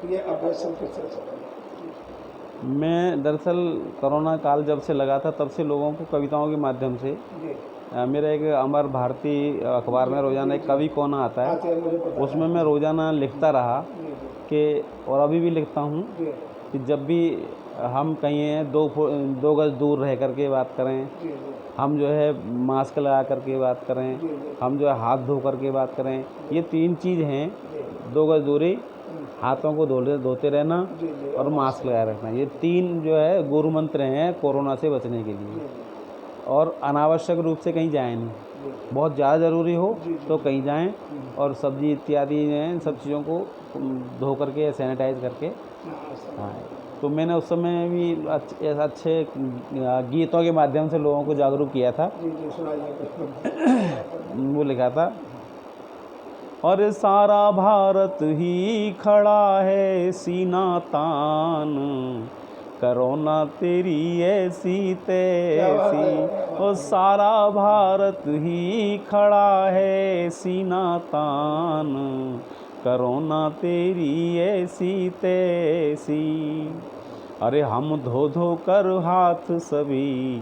ये अभ्यास किस तरह से करें? मैं दरअसल कोरोना काल जब से लगा था तब से लोगों को कविताओं के माध्यम से जी मेरा एक अमर भारती अखबार में रोज़ाना एक कवि कोना आता आते है, हैं, मुझे पता उसमें है। मैं रोज़ाना लिखता रहा जी कि, और अभी भी लिखता हूँ जी कि जब भी हम कहीं हैं 2 गज दूर रह कर के बात करें, जी जी हम जो है मास्क लगा कर के बात करें, जी जी हम जो है हाथ धो कर के बात करें। ये 3 चीज़ हैं, जी 2 गज दूरी, हाथों को धोते रहना जी जी और मास्क लगाए रखना। ये 3 जो है गुरु मंत्र हैं कोरोना से बचने के लिए। जी और अनावश्यक रूप से कहीं जाएं नहीं, जी बहुत ज़्यादा ज़रूरी हो जी जी तो कहीं जाएं, हम्म। और सब्जी इत्यादि हैं इन सब चीज़ों को धो करके सैनिटाइज करके। हाँ, हाँ, तो मैंने उस समय भी अच्छे गीतों के माध्यम से लोगों को जागरूक किया था। जी जी सुनाइए कुछ। वो लिखा था, और सारा भारत ही खड़ा है सीना तान, कोरोना तेरी ऐसी क्या बात है, तैसी। क्या बात और है। सारा भारत ही खड़ा है सीना तान, कोरोना तेरी ऐसी तैसी। अरे हम धो धो कर हाथ सभी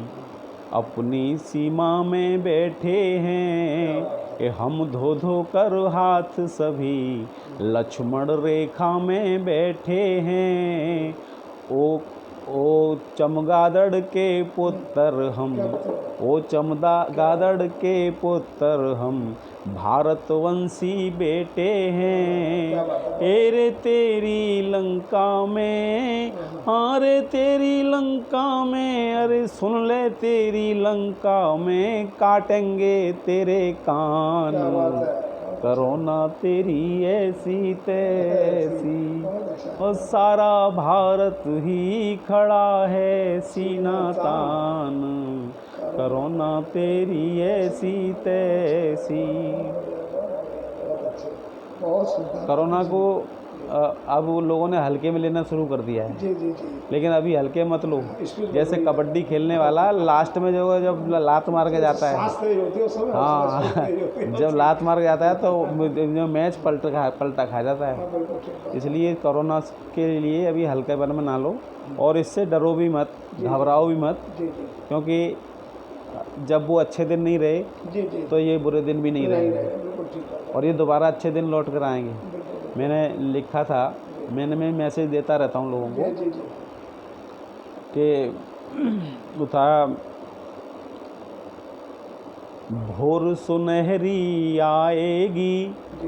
अपनी सीमा में बैठे हैं, कि हम धो धो कर हाथ सभी लक्ष्मण रेखा में बैठे हैं। ओ चमगादड़ के पुत्र हम, ओ चमगादड़ के पुत्र हम भारतवंशी बेटे हैं। एरे तेरी लंका में, अरे तेरी लंका में, अरे सुन ले तेरी लंका में काटेंगे तेरे कान, कोरोना तेरी ऐसी तैसी। और सारा भारत ही खड़ा है सीना तान, कोरोना तेरी ऐसी तैसी। बहुत सुंदर। कोरोना को अब लोगों ने हल्के में लेना शुरू कर दिया है, जी जी जी लेकिन अभी हल्के मत लो। स्पीड जैसे बढ़ गई। कबड्डी खेलने वाला लास्ट में जो है जब लात मार के जाता है, सांस तेज होती है उस समय, हाँ स्पीड तेज होती है। जब लात मार के जाता है तो जो मैच पलटा खा जाता है। हाँ, बिल्कुल ठीक बात। इसलिए कोरोना के लिए अभी हल्के मन में ना लो, और इससे डरो भी मत, घबराओ भी मत, जी जी क्योंकि जब वो अच्छे दिन नहीं रहे जी जी तो ये बुरे दिन भी नहीं रहेंगे, बिल्कुल ठीक बात। और ये दोबारा अच्छे दिन लौट कर आएंगे। बिल्कुल मैंने लिखा था, मैं मैसेज देता रहता हूँ लोगों को जी जी जी कि था, भोर सुनहरी आएगी, जी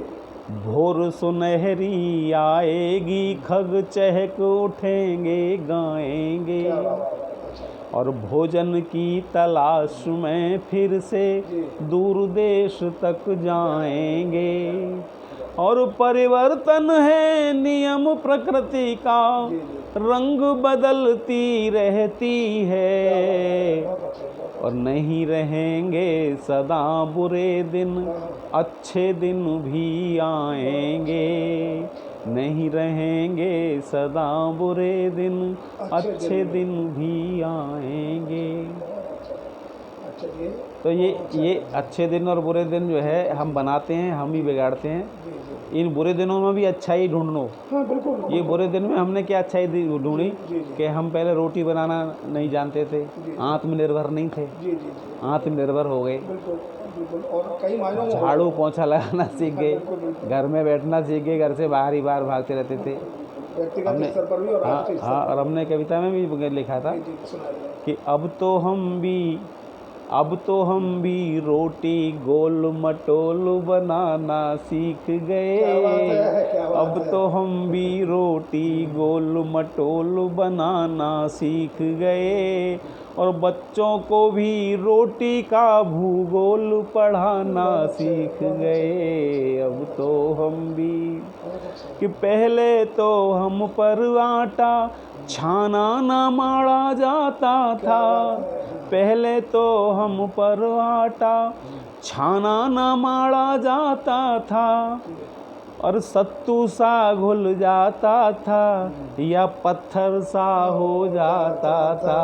भोर सुनहरी आएगी, खग चहक उठेंगे गाएंगे, क्या बात है। अच्छा और भोजन की तलाश में फिर से दूर देश तक जाएंगे। और परिवर्तन है नियम प्रकृति का, रंग बदलती रहती है, और नहीं रहेंगे सदा बुरे दिन, अच्छे दिन भी आएंगे। नहीं रहेंगे सदा बुरे दिन, अच्छे दिन भी आएंगे। अच्छा जी तो ये अच्छे दिन और बुरे दिन जो है हम बनाते हैं, हम ही बिगाड़ते हैं। जी जी इन बुरे दिनों में भी अच्छाई ढूंढो। हाँ बिल्कुल ये बुरे दिन में हमने क्या अच्छाई ढूंढी जी जी कि हम पहले रोटी बनाना नहीं जानते थे, आत्मनिर्भर नहीं थे, जी जी जी आत्मनिर्भर हो गए, बिल्कुल बिल्कुल। और कई मायनों में झाड़ू पोंछा लगाना सीख गए, बिल्कुल बिल्कुल घर में बैठना सीख गए, घर से बाहर ही बाहर भागते रहते थे। व्यक्तिगत हमने स्तर पर भी और हाँ राष्ट्रीय स्तर हाँ, पर और हमने कविता में भी लिखा था जी जी सुनाइए। कि अब तो हम भी रोटी गोल मटोल बनाना सीख क्या बात गए। है, क्या बात अब है। तो हम भी रोटी गोल मटोल बनाना सीख गए, और बच्चों को भी रोटी का भूगोल पढ़ाना सीख गए। अब तो हम भी, कि पहले तो हम पर आटा छाना ना माड़ा जाता था, पहले तो हम पर आटा छाना ना माड़ा जाता था, और सत्तू सा घुल जाता था या पत्थर सा हो जाता था,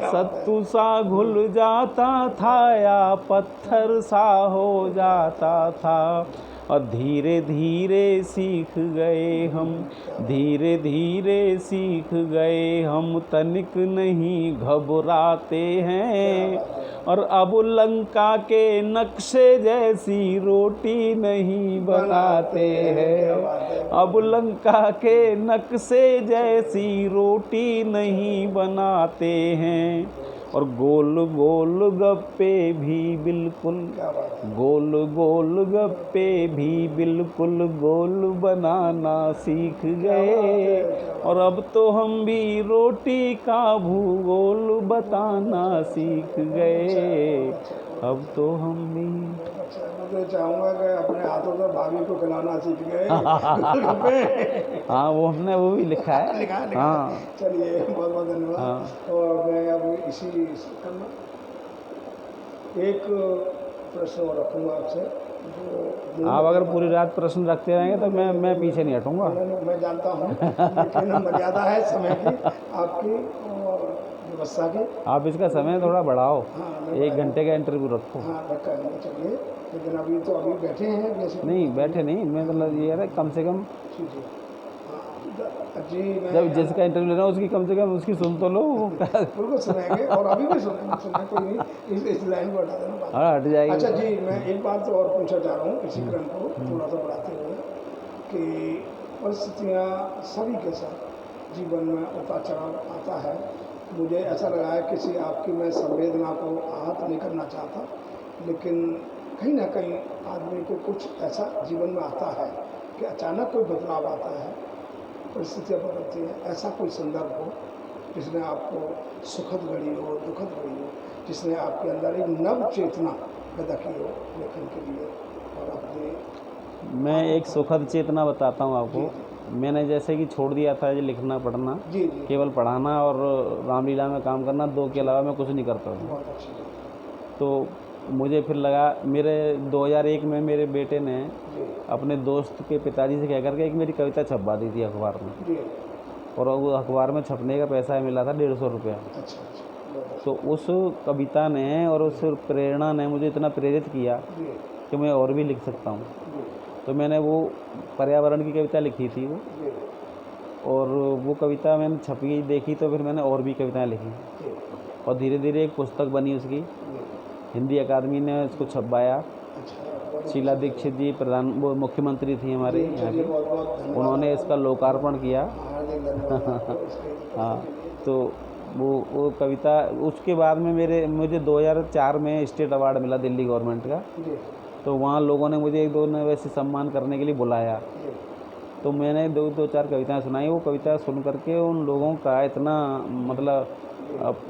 सत्तू सा घुल जाता था या पत्थर सा हो जाता था। और धीरे धीरे सीख गए हम, धीरे धीरे सीख गए हम, तनिक नहीं घबराते हैं। और अब लंका के नक्शे जैसी रोटी नहीं बनाते हैं, अब लंका के नक्शे जैसी रोटी नहीं बनाते हैं। और गोल गोल गप्पे भी बिल्कुल, क्या बात है। गोल गोल गप्पे भी बिल्कुल गोल बनाना सीख गए। और अब तो हम भी रोटी का भूगोल बताना सीख गए, अब तो हम भी। अच्छा, मैं तो चाहूँगा कि अपने हाथों से भाभी को खिलाना सीख गए। हाँ, वो हमने वो भी लिखा है। लिखा है, हाँ चलिए बहुत बहुत धन्यवाद। हाँ। और मैं अब इसी करना एक प्रश्न और रखूँगा आपसे, जो आप अगर पूरी रात प्रश्न रखते रहेंगे तो मैं पीछे नहीं हटूँगा। मैं जानता हूँ, लेकिन मर्यादा है समय की, आपकी और व्यवस्था की। आप इसका समय थोड़ा बढ़ाओ, हाँ, 1 घंटे का इंटरव्यू रखो। हाँ रखा है, चलिए। लेकिन अभी तो अभी बैठे हैं जैसे। नहीं बैठे नहीं, मैं मतलब ये है कम से कम जी जी। हाँ जी, मैं जब जिसका इंटरव्यू लेना उसकी कम से कम उसकी सुन तो लो। बिल्कुल सुनेंगे, और अभी भी सुनेंगे, कोई नहीं, इस लाइन को हटा देना बात। हाँ हट जाएगी। अच्छा जी, मैं एक बात और पूछना चाह रहा हूँ इसी क्रम को थोड़ा सा बढ़ाते हुए, कि परिस्थितियाँ सभी के साथ जीवन में उतार चढ़ाव आता है। मुझे ऐसा लगा है किसी आपकी मैं संवेदना को आहत नहीं करना चाहता, लेकिन कहीं ना कहीं आदमी को कुछ ऐसा जीवन में आता है कि अचानक कोई बदलाव आता है, परिस्थितियाँ बदलती हैं। ऐसा कोई संदर्भ हो जिसने आपको सुखद घड़ी हो, दुखद घड़ी हो, जिसने आपके अंदर एक नव चेतना पैदा की हो लेखन के लिए, और अपने। मैं एक सुखद चेतना बताता हूँ आपको। मैंने जैसे कि छोड़ दिया था ये लिखना पढ़ना, जी जी, केवल पढ़ाना और रामलीला में काम करना, 2 के अलावा मैं कुछ नहीं करता था। बहुत अच्छी बात। तो मुझे फिर लगा, मेरे 2001 में मेरे बेटे ने जी अपने दोस्त के पिताजी से कह करके एक मेरी कविता छपवा दी थी अखबार में, जी, और वो अखबार में छपने का पैसा मिला था 150 रुपया। अच्छा अच्छा, बहुत अच्छा। तो उस कविता ने और उस प्रेरणा ने मुझे इतना प्रेरित किया जी कि मैं और भी लिख सकता हूँ। जी तो मैंने वो पर्यावरण की कविता लिखी थी वो, जी और वो कविता मैंने छपी देखी तो फिर मैंने और भी कविताएं लिखी, जी और धीरे धीरे एक पुस्तक बनी उसकी। जी, हिंदी अकादमी ने उसको छपवाया। अच्छा, बहुत शीला दीक्षित जी वो मुख्यमंत्री थी हमारे जी, यहाँ चलिए की, बहुत बहुत धन्यवाद। उन्होंने इसका लोकार्पण किया। हार्दिक धन्यवाद आपको इसके हाँ, के लिए। तो वो कविता, उसके बाद में मुझे 2004 में स्टेट अवार्ड मिला दिल्ली गवर्नमेंट का। जी तो वहाँ लोगों ने मुझे 1-2 ने वैसे सम्मान करने के लिए बुलाया। जी तो मैंने 2-4 कविताएं सुनाई। वो कविता सुन करके उन लोगों का इतना मतलब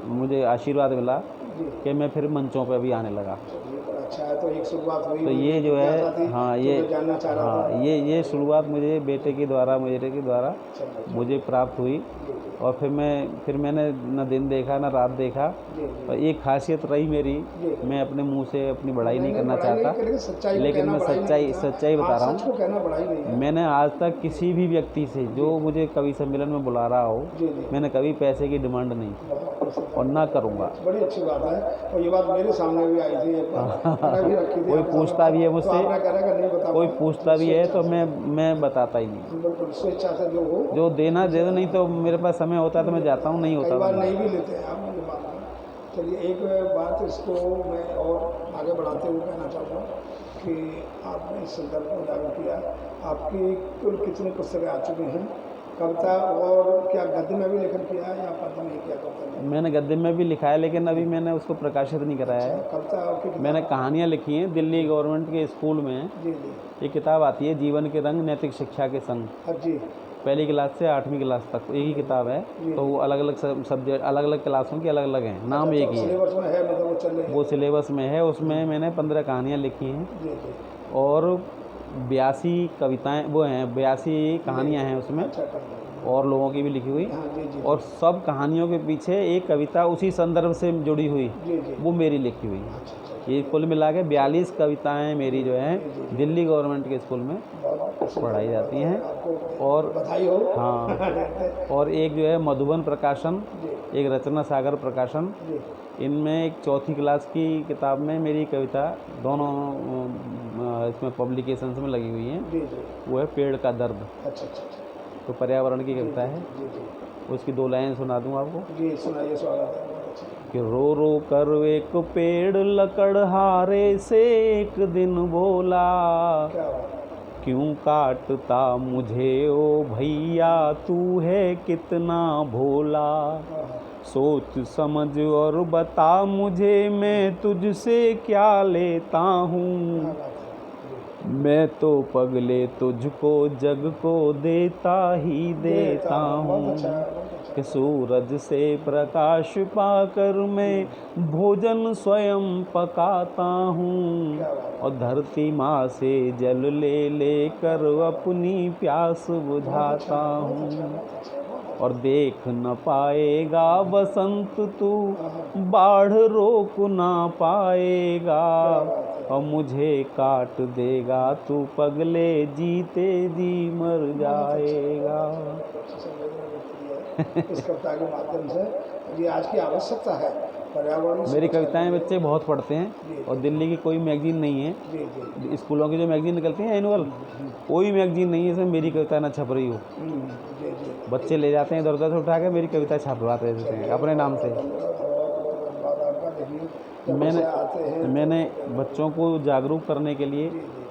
मुझे आशीर्वाद मिला जी, कि मैं फिर मंचों पर भी आने लगा। चलिए बड़ा अच्छा है। तो एक शुरुआत हुई तो हुई ये जो जिज्ञासा है, थी, हाँ जो ये, मैं जानना चाह रहा हाँ था। ये शुरुआत मुझे बेटे के द्वारा, मेरे के द्वारा चलिए, मुझे प्राप्त हुई। जी और फिर मैंने न दिन देखा न रात देखा। जी और एक खासियत रही मेरी, जी, मैं अपने मुंह से अपनी बड़ाई नहीं करना बड़ाई नहीं चाहता, करेंगे, सच्चाई को लेकिन कहना मैं बड़ाई नहीं होता। सच्चाई बता रहा हाँ, सच हूँ। को कहना बड़ाई नहीं है। मैंने आज तक किसी भी व्यक्ति से जो मुझे कवि सम्मेलन में बुला रहा हो, जी जी, मैंने कभी पैसे की डिमांड नहीं की बहुत प्रसन्न। और ना करूँगा। बड़ी अच्छी बात है, और ये बात मेरे सामने भी आई थी एक बार, मैंने भी रखी थी। कोई आपके पूछता सामने, भी है तो मुझसे, आपने कहा कि नहीं बता कोई पाए। पूछता भी है तो स्वेच्छा से, मैं बताता ही नहीं। बिल्कुल स्वेच्छा से जो हो। जो देना दे दो, नहीं तो मेरे पास समय होता है तो मैं जाता हूँ, नहीं कई होता बार तो नहीं भी लेते हैं आप मुझे बात में। चलिए एक बात इसको मैं और आगे बढ़ाते हुए कहना चाहूँगा कि आपने इस संदर्भ को लागू किया। आपकी कुल कितनी पुस्तकें आ चुकी हैं? कविता और क्या गद्य में भी लेखन किया है या पद्य में किया कविता में? मैंने गद्य में भी लिखा है, लेकिन अभी मैंने उसको प्रकाशित नहीं कराया है। कविता आपकी किताब- मैंने कहानियाँ लिखी हैं। दिल्ली गवर्नमेंट के स्कूल में जी जी, एक किताब आती है, जीवन के रंग नैतिक शिक्षा के संग, हाँ जी 1ली क्लास से 8वीं क्लास तक एक ही किताब है। तो वो अलग अलग सब्जेक्ट, अलग अलग क्लासों की अलग अलग हैं, नाम एक ही है। सिलेबस में है, मतलब वो चल रही है। वो सिलेबस में है। उसमें मैंने 15 कहानियाँ लिखी हैं जी जी, और 82 कविताएं, वो हैं 82 कहानियाँ हैं उसमें, अच्छा अच्छा, और लोगों की भी लिखी हुई। हाँ जी जी, और सब कहानियों के पीछे एक कविता उसी संदर्भ से जुड़ी हुई, जी जी, वो मेरी लिखी हुई है। अच्छा अच्छा, ये कुल मिला के 42 कविताएं मेरी जो हैं दिल्ली गवर्नमेंट के स्कूल में बहुत पढ़ाई जाती हैं। आपको और बधाई हो। हाँ, और एक जो है मधुबन प्रकाशन, जी एक रचना सागर प्रकाशन, जी, इनमें एक 4थी क्लास की किताब में मेरी कविता दोनों इसमें पब्लिकेशंस में लगी हुई हैं, जी जी। वो है पेड़ का दर्द। अच्छा अच्छा अच्छा। तो पर्यावरण की कविता है, जी जी उसकी 2 लाइन सुना दूँ आपको जी, सुनाइए, स्वागत है, बहुत अच्छा। कि रो रो कर एक पेड़ लकड़हारे से एक दिन बोला, क्या बात है। क्यों काटता मुझे ओ भैया, तू है कितना भोला। हाँ, सोच समझ और बता मुझे, मैं तुझसे क्या लेता हूँ। क्या बात है। जी। मैं तो पगले तुझको जग को देता ही देता बहुत अच्छा हूँ। है, बहुत अच्छा कि है। सूरज से प्रकाश पाकर मैं भोजन स्वयं पकाता हूँ, क्या बात है। और धरती माँ से जल ले लेकर अपनी प्यास बहुत अच्छा बुझाता है, बहुत अच्छा है, हूँ। बहुत अच्छा है, बहुत अच्छा। और देख न पाएगा बसंत तू, हाँ, बाढ़ रोक ना पाएगा। क्या बात है। और मुझे काट देगा तू पगले, जीते जी मर बहुत अच्छा, जाएगा। बहुत अच्छी संवेदना व्यक्त की है इस कविता के माध्यम से। ये आज की आवश्यकता है, पर्यावरण मेरी स्वच्छ करने कविताएं के बच्चे लिए। बहुत पढ़ते हैं, जी और जी दिल्ली की कोई मैगजीन नहीं है, जी जी। स्कूलों की जो मैगजीन निकलती हैं एनुअल, कोई मैगजीन नहीं है इसमें मेरी कविता ना छप रही हो। जी जी। बच्चे ले जाते हैं इधर उधर से उठा के, मेरी कविता छपवाते देते हैं चलिए, अपने नाम बहुत से। बहुत धन्यवाद, बहुत धन्यवाद आपका। देखिए, जब मैंने बच्चे आते हैं मैंने तो बच्चों को जागरूक करने के लिए जी जी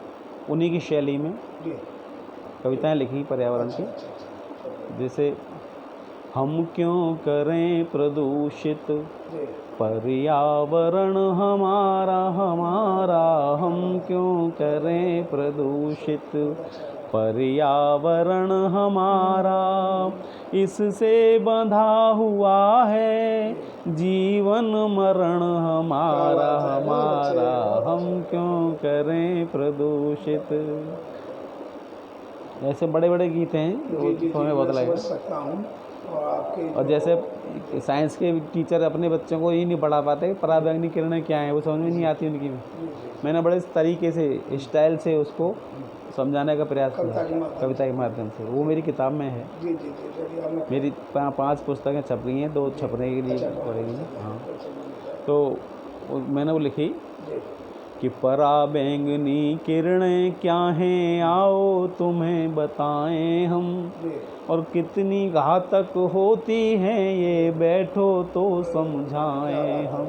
उन्हीं की शैली में जी। कविताएं लिखी पर्यावरण अच्छा की। अच्छा अच्छा, चलिए। जैसे हम क्यों करें प्रदूषित जी पर्यावरण हमारा हमारा, हम क्यों करें प्रदूषित बहुत अच्छा है। पर्यावरण हमारा, इससे बंधा हुआ है जीवन मरण क्या हमारा बात है, बहुत अच्छे, हमारा, बहुत हम अच्छे, क्यों करें प्रदूषित। ऐसे बड़े बड़े गीत हैं, वो जी जी तो जी, हमें बहुत मैं समझ लगेगा। सकता हूँ। और आपके और जो जैसे जी साइंस के टीचर अपने बच्चों को ये नहीं पढ़ा पाते पराबैंगनी किरणें क्या हैं, वो समझ में नहीं आती उनकी। जी जी, मैंने बड़े तरीके से स्टाइल से उसको समझाने का प्रयास किया कविता के माध्यम कविता से। के माध्यम से। वो मेरी किताब में है। जी जी जी, चलिए हमें। मेरी 5 पुस्तकें छप गई हैं, 2 जी, छपने के लिए अच्छा, बहुत पड़ेगी। अच्छा है, हाँ, कोई समझ नहीं तो मैंने वो लिखी जी कि पराबैंगनी किरणें क्या हैं, आओ तुम्हें बताएं हम, जी और कितनी घातक होती हैं ये, बैठो तो समझाएं हम।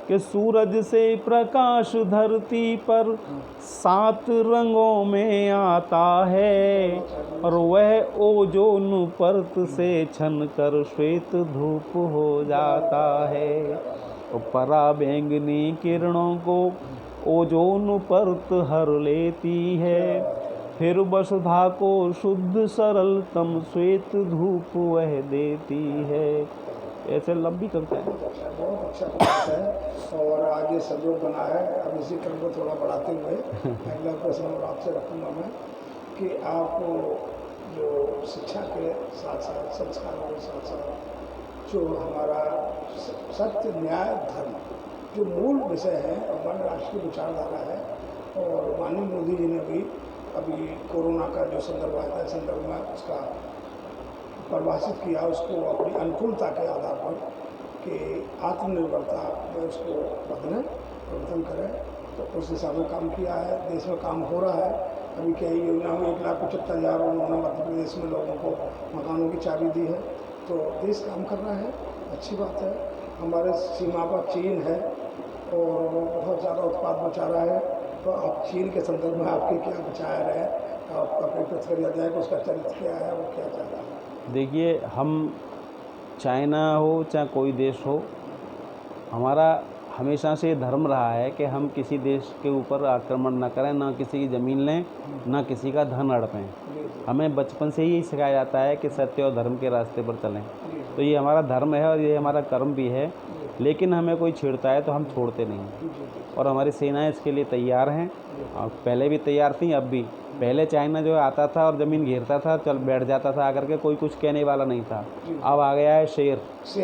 कि सूरज से प्रकाश धरती पर 7 रंगों में आता है, और वह ओजोन परत से छन कर श्वेत धूप हो जाता है। और पराबैंगनी किरणों को ओजोन परत हर लेती है, फिर वसुधा को शुद्ध सरलतम श्वेत धूप वह देती है। ऐसे लंबी कविता है। बहुत अच्छा प्रयास है। और आज ये संयोग बना है, अब इसी क्रम को थोड़ा बढ़ाते हुए अगला प्रश्न और आपसे रखूँगा मैं कि आप जो शिक्षा के साथ साथ, संस्कारों के साथ साथ, जो हमारा सत्य न्याय धर्म जो मूल विषय है और हमारे राष्ट्र की विचारधारा है, और माननीय मोदी जी ने भी अभी कोरोना का जो संदर्भ आया था, संदर्भ में उसका परिभाषित किया, उसको अपनी अनुकूलता के आधार पर कि आत्मनिर्भरता में उसको बदलें, परिवर्तन करें, तो उस दिशा में काम किया है। देश में काम हो रहा है। अभी कई योजनाओं में 1,75,000 उन्होंने मध्य प्रदेश में लोगों को मकानों की चाबी दी है। तो देश काम कर रहा है, अच्छी बात है। हमारे सीमा पर चीन है और वो बहुत ज़्यादा उत्पाद मचा रहा है। तो आप चीन के संदर्भ में आपके क्या विचार है, आपका कोई प्रतिक्रिया जाए कि उसका चरित्र क्या है, वो क्या चाह रहा है? देखिए, हम चाइना हो चाहे कोई देश हो, हमारा हमेशा से धर्म रहा है कि हम किसी देश के ऊपर आक्रमण ना करें, ना किसी की ज़मीन लें, ना किसी का धन हड़पें। जी जी हमें बचपन से ही सिखाया जाता है कि सत्य और धर्म के रास्ते पर चलें। जी तो ये हमारा धर्म है और ये हमारा कर्म भी है। जी लेकिन हमें कोई छेड़ता है तो हम छोड़ते नहीं हैं, जी जी जी और हमारी सेनाएं इसके लिए तैयार हैं। और पहले भी तैयार थी, अब भी। पहले चाइना जो है आता था और ज़मीन घेरता था, चल बैठ जाता था आकर के, कोई कुछ कहने वाला नहीं था। अब आ गया है शेर। से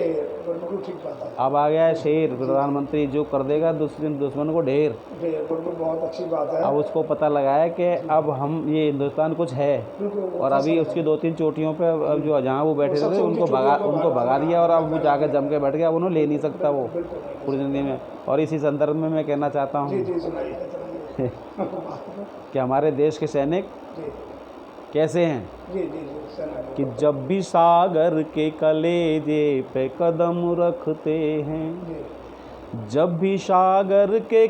बिल्कुल ठीक बात है। अब आ गया है शेर, प्रधानमंत्री जो कर देगा दुश्मन को ढेर। जी बिल्कुल, बहुत अच्छी बात है। अब उसको पता लगा है कि अब हम ये हिंदुस्तान कुछ है, बिल्कुल, और अभी उसकी 2-3 चोटियों पे अब जो जहाँ वो बैठे सबसे थे ऊंची उनको चोटियों पर उनको भारत भगा ने दिया, और अब वो लगा जाकर दिया। जम के बैठ गया। अब उन्हें ले नहीं सकता वो बिल्कुल पूरी ज़िंदगी में। और इसी संदर्भ में मैं कहना चाहता जी हूँ जी, सुनाइए सुनाइए। कि हमारे देश के सैनिक जी कैसे हैं जी जी जी सेना कि जब भी सागर के कलेजे पे कदम रखते हैं, जी जब भी सागर के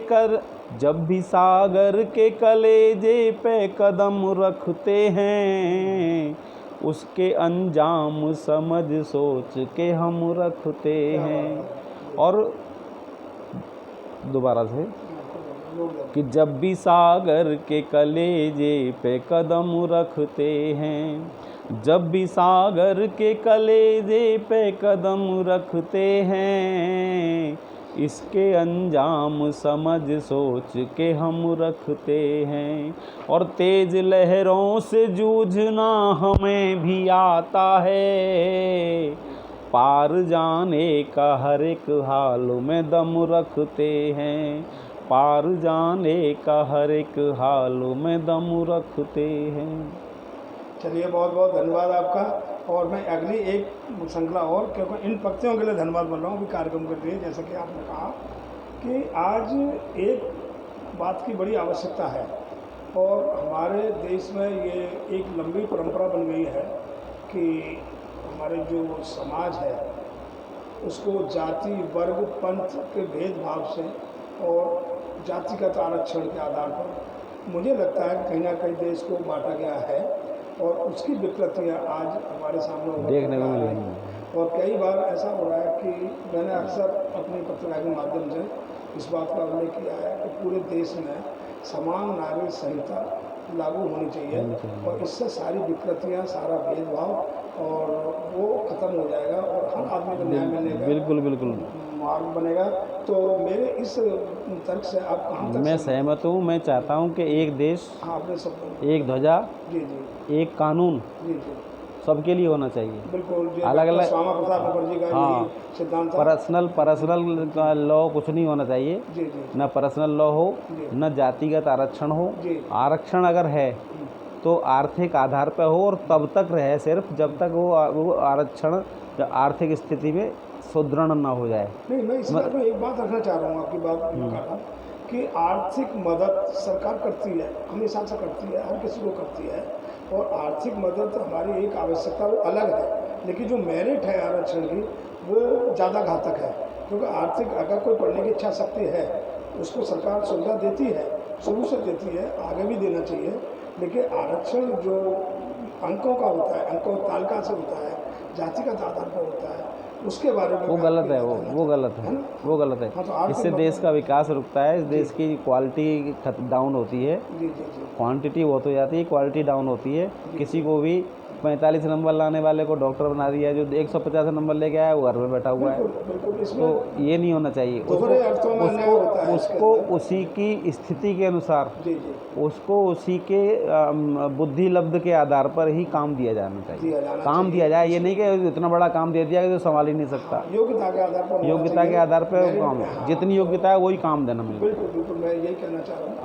कलेजे पे कदम रखते हैं, उसके अंजाम समझ सोच के हम रखते हैं। और दोबारा से कि जब भी सागर के कलेजे पे कदम रखते हैं, जब भी सागर के कलेजे पे कदम रखते हैं, इसके अंजाम समझ सोच के हम रखते हैं। और तेज लहरों से जूझना हमें भी आता है, पार जाने का हर एक हाल में दम रखते हैं, पार जाने का हर एक हाल में दम रखते हैं। चलिए बहुत बहुत धन्यवाद आपका। और मैं अगली एक श्रृंखला और, क्योंकि इन पंक्तियों के लिए धन्यवाद बोल रहा हूँ, अभी कार्यक्रम के लिए, जैसे कि आपने कहा कि आज एक बात की बड़ी आवश्यकता है और हमारे देश में ये एक लंबी परंपरा बन गई है कि हमारे जो समाज है उसको जाति वर्ग पंथ के भेदभाव से और जातिगत आरक्षण के आधार पर मुझे लगता है कि कहीं ना कहीं देश को बांटा गया है और उसकी विकृतियाँ आज हमारे सामने देखने को मिल रही हैं। और कई बार ऐसा हो रहा है कि मैंने अक्सर अपनी पत्रिका के माध्यम से इस बात का उल्लेख किया है कि पूरे देश में समान नागरिक संहिता लागू होनी चाहिए और इससे सारी विकृतियाँ, सारा भेदभाव और वो ख़त्म हो जाएगा और हर आदमी को न्याय मिलने का बिल्कुल बिल्कुल मार्ग बनेगा। तो मेरे इस तर्क से आप कहाँ तक मैं सहमत हूँ। मैं चाहता हूँ कि एक देश, हाँ अपने सब एक ध्वजा, जी जी एक कानून जी जी सबके लिए होना चाहिए। बिल्कुल जी, अलग अलग श्यामा प्रसाद मुखर्जी का हाँ, यही सिद्धांत था। पर्सनल का लॉ कुछ नहीं होना चाहिए, जी जी न पर्सनल लॉ हो, जी न जातिगत आरक्षण हो। जी आरक्षण अगर है तो आर्थिक आधार पर हो और तब तक रहे सिर्फ जब तक वो आरक्षण आर्थिक स्थिति में सुदृढ़ ना हो जाए। नहीं, मैं इस बात में एक बात रखना चाह रहा हूँ, आपकी बात काटा कि आर्थिक मदद सरकार करती है, हमेशा से करती है, हर किसी को करती है और आर्थिक मदद हमारी एक आवश्यकता वो अलग है, लेकिन जो मेरिट है आरक्षण की वो ज़्यादा घातक है। क्योंकि आर्थिक अगर कोई पढ़ने की इच्छा शक्ति है उसको सरकार सुविधा देती है, शुरू से देती है, आगे भी देना चाहिए, लेकिन आरक्षण जो अंकों का होता है, अंकों तालिका से होता है, जातिगत आधार पर होता है, उसके बारे में वो गलत है, वो गलत है, वो गलत है। हाँ, तो आर्थिक इससे देश का विकास रुकता है, इस देश की क्वालिटी डाउन होती है, जी जी जी क्वांटिटी बहुत हो जाती है, क्वालिटी डाउन होती है। किसी को भी 45 नंबर लाने वाले को डॉक्टर बना दिया, जो 150 नंबर लेके आया वो घर में बैठा हुआ है। बिल्कुल इसमें तो ये नहीं होना चाहिए। दूसरे अर्थों में अन्याय होता है इसके उसको अंदर। उसी की स्थिति के अनुसार, जी जी उसको उसी के बुद्धि लब्ध के आधार पर ही काम दिया जाना चाहिए। दिया जाना काम चाहिए। दिया जाए, ये नहीं कि इतना बड़ा काम दे दिया कि जो संभाल ही नहीं सकता। योग्यता के आधार पर होना योग्यता चाहिए। के आधार पर मेरिट काम, में, हाँ, जितनी योग्यता है वही काम देना मिले। बिल्कुल बिल्कुल मैं यही कहना चाह रहा हूँ।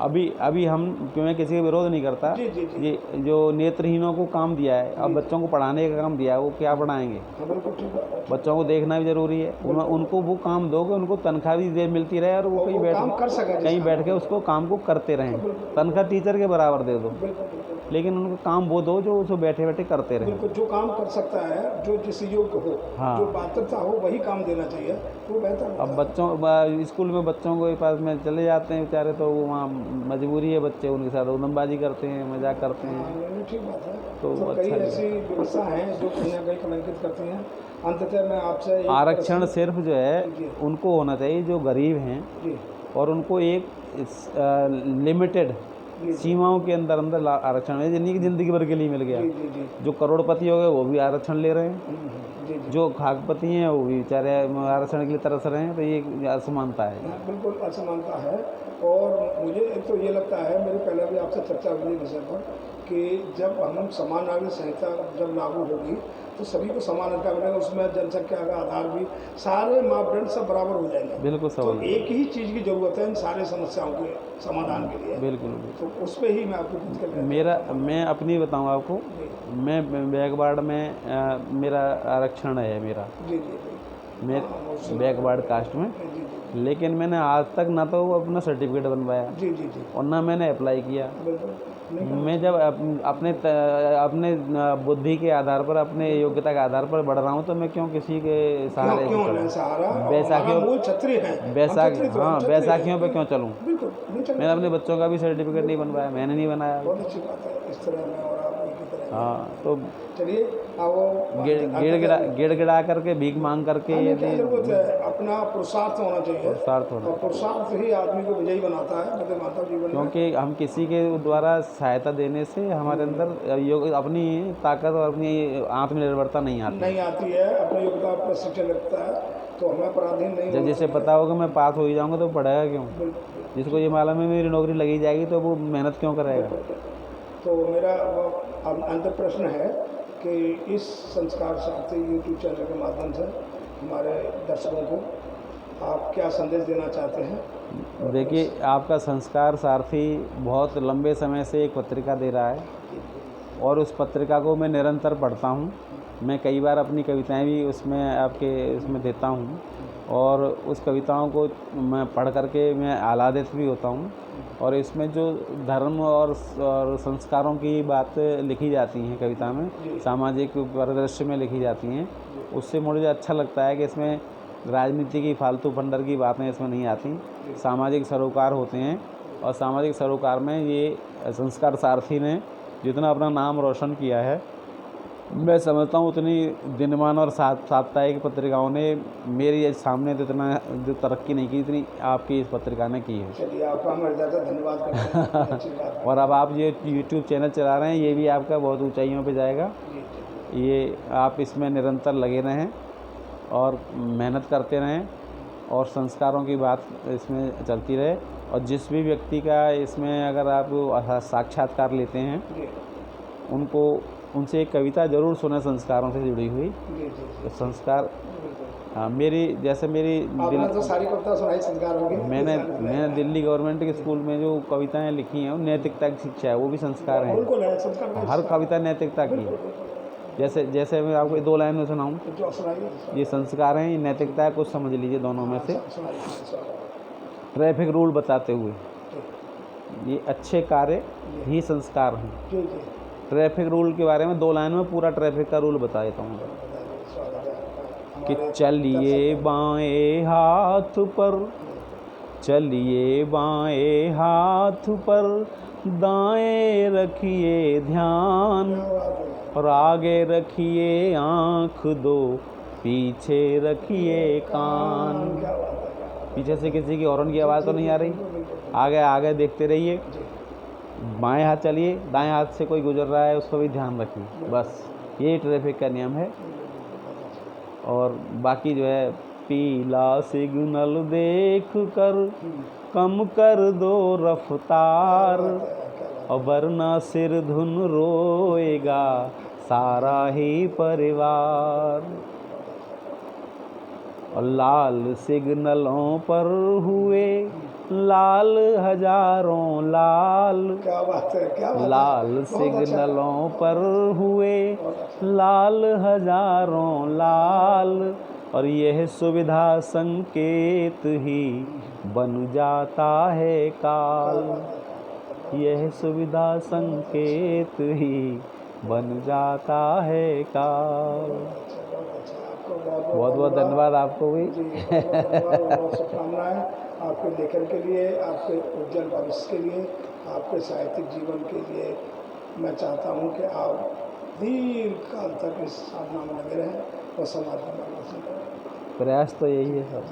अभी हम, क्यों मैं किसी का विरोध नहीं करता, जी जी जी ये जो नेत्रहीनों को काम दिया है, अब बच्चों को पढ़ाने का काम दिया है, वो क्या पढ़ाएंगे? हाँ, बिल्कुल ठीक है। बच्चों को देखना भी जरूरी है। उनको वो काम दोगे, उनको तनख्वाह भी दे मिलती रहे और वो और कहीं वो काम कर सके जिस कहीं काम बैठ के उसको काम को करते रहें। तनख्वाह टीचर के बराबर दे दो, बिल्कुल बिल्कुल लेकिन उनको काम वो दो जो उसको बैठे बैठे करते रहें। बिल्कुल जो काम कर सकता है, जो जिस योग्य हो, हाँ। जो पात्रता हो, वही काम देना चाहिए, वो बेहतर अब होता है। बच्चों स्कूल में बच्चों के पास में चले जाते हैं बेचारे, तो वहाँ मजबूरी है, बच्चे उनके साथ उड़नबाजी करते हैं, मजाक करते हैं। हाँ, नहीं, ठीक बात है। तो तो अच्छा कई नहीं। ऐसी व्यवस्था हैं जो कहीं ना कहीं कलंकित करती हैं। अंततः मैं आपसे एक आरक्षण प्रश्न- सिर्फ जो है जी उनको होना चाहिए जो गरीब हैं, जी और उनको एक लिमिटेड जी सीमाओं के अंदर आरक्षण है, जिन्हीं की ज़िंदगी भर के लिए मिल गया। जी जी जी जो करोड़पति हो गए वो भी आरक्षण ले रहे हैं, जी जी जो खाकपति हैं वो भी बेचारे आरक्षण के लिए तरस रहे हैं। तो ये असमानता है। हाँ, बिल्कुल असमानता है। और मुझे एक तो ये लगता है, मेरी पहले भी आपसे चर्चा हुई विषय पर, कि जब हम समान नागरिक संहिता जब लागू होगी तो सभी को समान अधिकार मिलेगा, उसमें जनसंख्या का आधार भी, सारे मापदंड सब बराबर हो जाएंगे। बिल्कुल तो सवाल, एक ही चीज़ की ज़रूरत है इन सारे समस्याओं के समाधान के लिए। बिल्कुल। तो उस पर ही मैं आपको पूछ कर मैं अपनी बताऊँ आपको, मैं बैकवर्ड में मेरा आरक्षण है। मेरा जी जी जी मैं हाँ, वो सुना। बैकवर्ड कास्ट में जी जी लेकिन मैंने आज तक ना तो वो अपना सर्टिफिकेट बनवाया जी जी जी और ना मैंने अप्लाई किया। बिल्कुल नहीं मैं जब अपने बुद्धि के आधार पर, अपने योग्यता के आधार पर बढ़ रहा हूँ, तो मैं क्यों किसी के सहारे क्यों से लें चलूँ? सहारा। और हमारा बैसाखियों मूल क्षत्रिय है, हम बैसाख क्षत्रिय तो हम हाँ क्षत्रिय बैसाखियों पे हैं। क्यों चलूँ? बिल्कुल नहीं चलना मैंने अपने चाहिए। बच्चों का भी सर्टिफिकेट नहीं बनवाया, मैंने नहीं बनाया अभी। बहुत अच्छी बात है, इस तरह में और आप एक ही तरह हाँ, में। तो चलिए अब वो गिड़गिड़ा करके, भीख मांग करके हमें क्या यदि जरूरत है, अपना पुरुषार्थ होना चाहिए पुरुषार्थ होना और पुरुषार्थ ही आदमी को विजयी बनाता है मतलब मानव जीवन में। क्योंकि हम किसी के द्वारा सहायता देने से हमारे अंदर अपनी ताकत और अपनी आत्मनिर्भरता नहीं आती। नहीं आती है, अपनी योग्यता पर शिक्षण लगता है तो हमें पराधीन नहीं जब होना जिसे चाहिए। पता होगा मैं पास हो ही जाऊंगा तो पढ़ेगा क्यों? बिल्कुल। जिसको ये मालूम है मेरी नौकरी लगी जाएगी तो वो मेहनत क्यों करेगा? तो मेरा वो अब अंतिम प्रश्न है कि इस संस्कार साथी यूट्यूब चैनल के माध्यम से हमारे दर्शकों को आप क्या संदेश देना चाहते हैं? देखिए, आपका संस्कार सारथी बहुत लंबे समय से एक पत्रिका दे रहा है और उस पत्रिका को मैं निरंतर पढ़ता हूँ। मैं कई बार अपनी कविताएं भी उसमें देता हूँ और उस कविताओं को मैं पढ़ करके मैं आह्लादित भी होता हूँ। और इसमें जो धर्म और संस्कारों की बात लिखी जाती हैं कविता में, सामाजिक परिदृश्य में लिखी जाती हैं, उससे मुझे अच्छा लगता है कि इसमें राजनीति की फालतू फंडर की बातें इसमें नहीं आती। सामाजिक सरोकार होते हैं और सामाजिक सरोकार में ये संस्कार सारथी ने जितना अपना नाम रोशन किया है, मैं समझता हूँ उतनी दिनमान और साप्ताहिक पत्रिकाओं ने मेरे सामने तो इतना जो तरक्की नहीं की जितनी आपकी इस पत्रिका ने की है। चलिए आपका हम हृदय से धन्यवाद करते हैं। अच्छी बात है। और अब आप ये यूट्यूब चैनल चला रहे हैं, ये भी आपका बहुत ऊंचाइयों पे जाएगा। जी, जी। ये आप इसमें निरंतर लगे रहें और मेहनत करते रहें और संस्कारों की बात इसमें चलती रहे। और जिस भी व्यक्ति का इसमें अगर आप साक्षात्कार लेते हैं, जी उनसे एक कविता ज़रूर सुने संस्कारों से जुड़ी हुई। जी जी तो संस्कार बिल्कुल। हाँ, मेरी आपने तो सारी कविता सुनाई संस्कार होगी। मैंने दिल्ली गवर्नमेंट के स्कूल में जो कविताएं लिखी हैं वो नैतिकता की शिक्षा है, वो भी संस्कार हैं। बिल्कुल है, संस्कार का हर कविता नैतिकता की है। जैसे मैं आपको 2 लाइन में सुनाऊँ, जो सुनाइए। ये संस्कार हैं, ये नैतिकता है, कुछ समझ लीजिए दोनों में से। सुनाइए। ट्रैफिक रूल बताते हुए, ये अच्छे कार्य ही संस्कार हैं। जी जी ट्रैफिक रूल के बारे में 2 लाइन में पूरा ट्रैफिक का रूल बता देता हूँ कि चलिए बाएं हाथ पर, चलिए बाएं हाथ पर, दाएं रखिए ध्यान और आगे रखिए आँख दो, पीछे रखिए कान। पीछे से किसी की हॉर्न की आवाज़ तो नहीं आ रही? आगे आगे देखते रहिए। बाएं हाथ चलिए, दाएं हाथ से कोई गुजर रहा है उसको भी ध्यान रखिए। बस ये ट्रैफिक का नियम है। और बाकी जो है, पीला सिग्नल देख कर कम कर दो रफ्तार और वरना सिर धुन रोएगा सारा ही परिवार। और लाल सिग्नलों पर हुए लाल हजारों लाल, क्या बात है, क्या बात है। लाल सिग्नलों पर हुए लाल हजारों लाल और यह सुविधा संकेत ही बन जाता है काल। यह सुविधा संकेत ही बन जाता है काल। बहुत बहुत धन्यवाद आपको भी। बहुत शुभकामनाएं आपके लेखन के लिए, आपके उज्जवल भविष्य के लिए, आपके साहित्यिक जीवन के लिए। मैं चाहता हूं कि आप दीर्घ काल तक इस साधना में लगे रहें और समाज का मार्गदर्शन करें। प्रयास तो यही है सर।